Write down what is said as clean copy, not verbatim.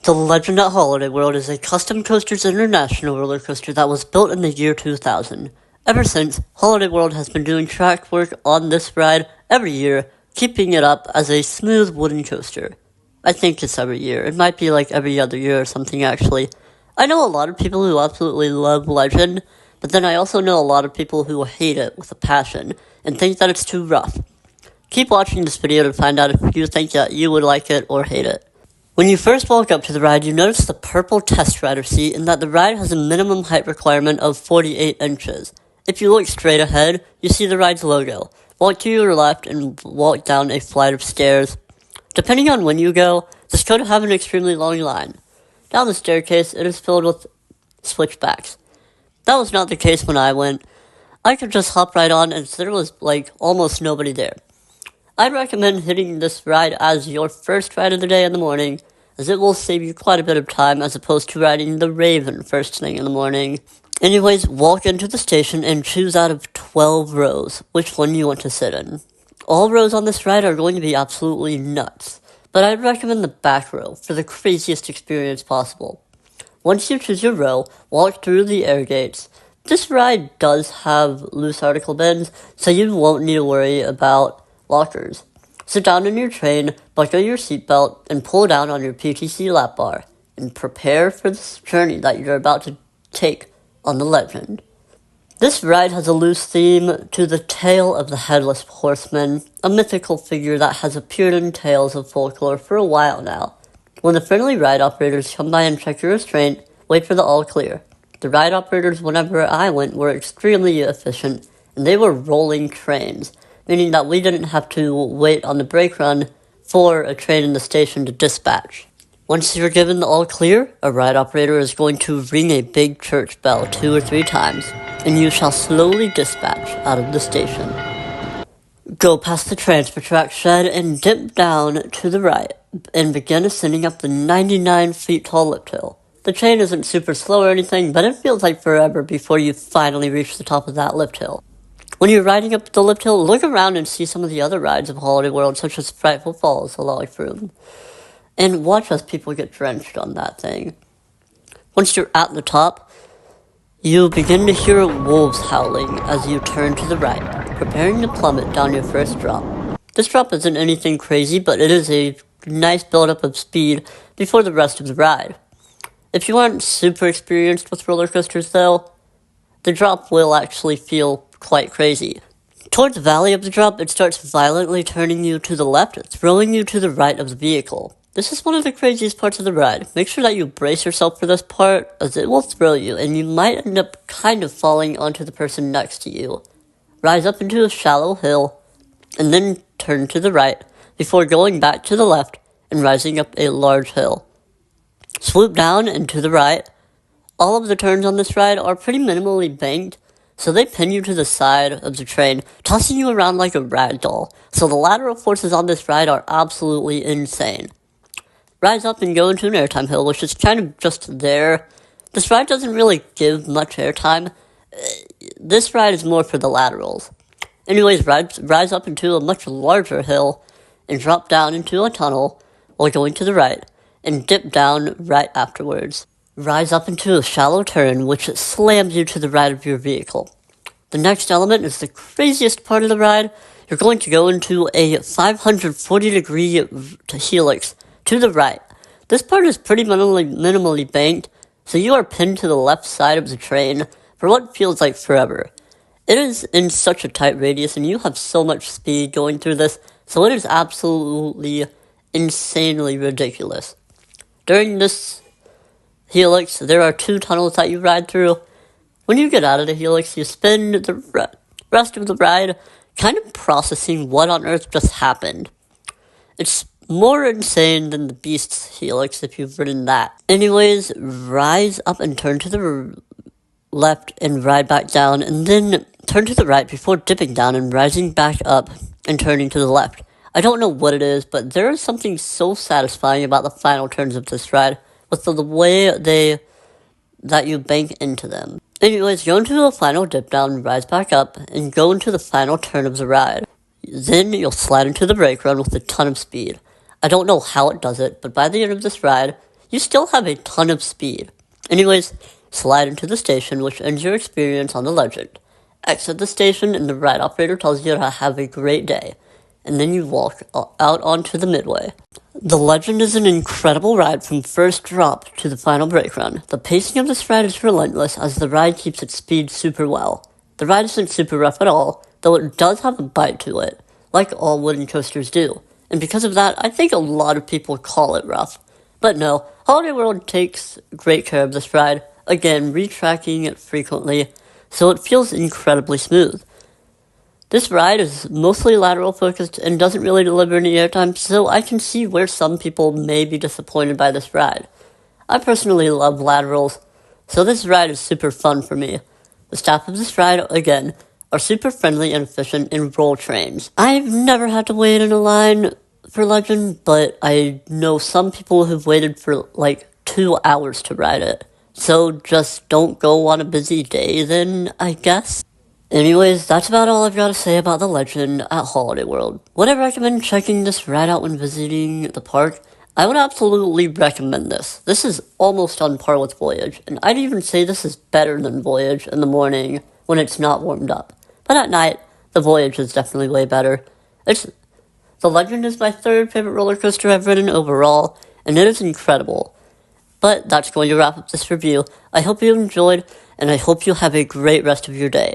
The Legend at Holiday World is a Custom Coasters International roller coaster that was built in the year 2000. Ever since, Holiday World has been doing track work on this ride every year, keeping it up as a smooth wooden coaster. I think it's every year. It might be like every other year or something actually. I know a lot of people who absolutely love Legend, but then I also know a lot of people who hate it with a passion and think that it's too rough. Keep watching this video to find out if you think that you would like it or hate it. When you first walk up to the ride, you notice the purple test rider seat and that the ride has a minimum height requirement of 48 inches. If you look straight ahead, you see the ride's logo. Walk to your left and walk down a flight of stairs. Depending on when you go, this could have an extremely long line. Down the staircase, it is filled with switchbacks. That was not the case when I went. I could just hop right on and there was almost nobody there. I'd recommend hitting this ride as your first ride of the day in the morning, as it will save you quite a bit of time as opposed to riding the Raven first thing in the morning. Anyways, walk into the station and choose out of 12 rows which one you want to sit in. All rows on this ride are going to be absolutely nuts, but I'd recommend the back row for the craziest experience possible. Once you choose your row, walk through the air gates. This ride does have loose article bins, so you won't need to worry about lockers. Sit down in your train, buckle your seatbelt, and pull down on your PTC lap bar, and prepare for this journey that you're about to take on the Legend. This ride has a loose theme to the tale of the Headless Horseman, a mythical figure that has appeared in tales of folklore for a while now. When the friendly ride operators come by and check your restraint, wait for the all clear. The ride operators whenever I went were extremely efficient, and they were rolling trains, meaning that we didn't have to wait on the brake run for a train in the station to dispatch. Once you're given the all clear, a ride operator is going to ring a big church bell 2 or 3 times, and you shall slowly dispatch out of the station. Go past the transfer track shed and dip down to the right, and begin ascending up the 99 feet tall lift hill. The train isn't super slow or anything, but it feels like forever before you finally reach the top of that lift hill. When you're riding up the lift hill, look around and see some of the other rides of Holiday World, such as Frightful Falls, the Lolly Room, and watch as people get drenched on that thing. Once you're at the top, you begin to hear wolves howling as you turn to the right, preparing to plummet down your first drop. This drop isn't anything crazy, but it is a nice buildup of speed before the rest of the ride. If you aren't super experienced with roller coasters, though, the drop will actually feel quite crazy. Toward the valley of the drop, it starts violently turning you to the left, throwing you to the right of the vehicle. This is one of the craziest parts of the ride. Make sure that you brace yourself for this part, as it will throw you, and you might end up kind of falling onto the person next to you. Rise up into a shallow hill, and then turn to the right, before going back to the left and rising up a large hill. Swoop down and to the right. All of the turns on this ride are pretty minimally banked, so they pin you to the side of the train, tossing you around like a rag doll. So the lateral forces on this ride are absolutely insane. Rise up and go into an airtime hill, which is kind of just there. This ride doesn't really give much airtime. This ride is more for the laterals. Anyways, rise up into a much larger hill and drop down into a tunnel while going to the right, and dip down right afterwards. Rise up into a shallow turn, which slams you to the right of your vehicle. The next element is the craziest part of the ride. You're going to go into a 540-degree helix to the right. This part is pretty minimally banked, so you are pinned to the left side of the train for what feels like forever. It is in such a tight radius, and you have so much speed going through this, so it is absolutely insanely ridiculous. During this helix, there are 2 tunnels that you ride through. When you get out of the helix, you spend the rest of the ride kind of processing what on earth just happened. It's more insane than the Beast's helix if you've ridden that. Anyways, rise up and turn to the left and ride back down, and then turn to the right before dipping down and rising back up and turning to the left. I don't know what it is, but there is something so satisfying about the final turns of this ride, with the way that you bank into them. Anyways, go into a final dip down, rise back up, and go into the final turn of the ride. Then you'll slide into the brake run with a ton of speed. I don't know how it does it, but by the end of this ride, you still have a ton of speed. Anyways, slide into the station, which ends your experience on the Legend. Exit the station and the ride operator tells you to have a great day, and then you walk out onto the Midway. The Legend is an incredible ride from first drop to the final brake run. The pacing of this ride is relentless as the ride keeps its speed super well. The ride isn't super rough at all, though it does have a bite to it, like all wooden coasters do. And because of that, I think a lot of people call it rough. But no, Holiday World takes great care of this ride, again retracking it frequently, so it feels incredibly smooth. This ride is mostly lateral focused and doesn't really deliver any airtime, so I can see where some people may be disappointed by this ride. I personally love laterals, so this ride is super fun for me. The staff of this ride, again, are super friendly and efficient in roll trains. I've never had to wait in a line for Legend, but I know some people who've waited for like 2 hours to ride it. So just don't go on a busy day then, I guess. Anyways, that's about all I've got to say about the Legend at Holiday World. Would I recommend checking this ride out when visiting the park? I would absolutely recommend this. This is almost on par with Voyage, and I'd even say this is better than Voyage in the morning when it's not warmed up. But at night, the Voyage is definitely way better. The Legend is my third favorite roller coaster I've ridden overall, and it is incredible. But that's going to wrap up this review. I hope you enjoyed, and I hope you have a great rest of your day.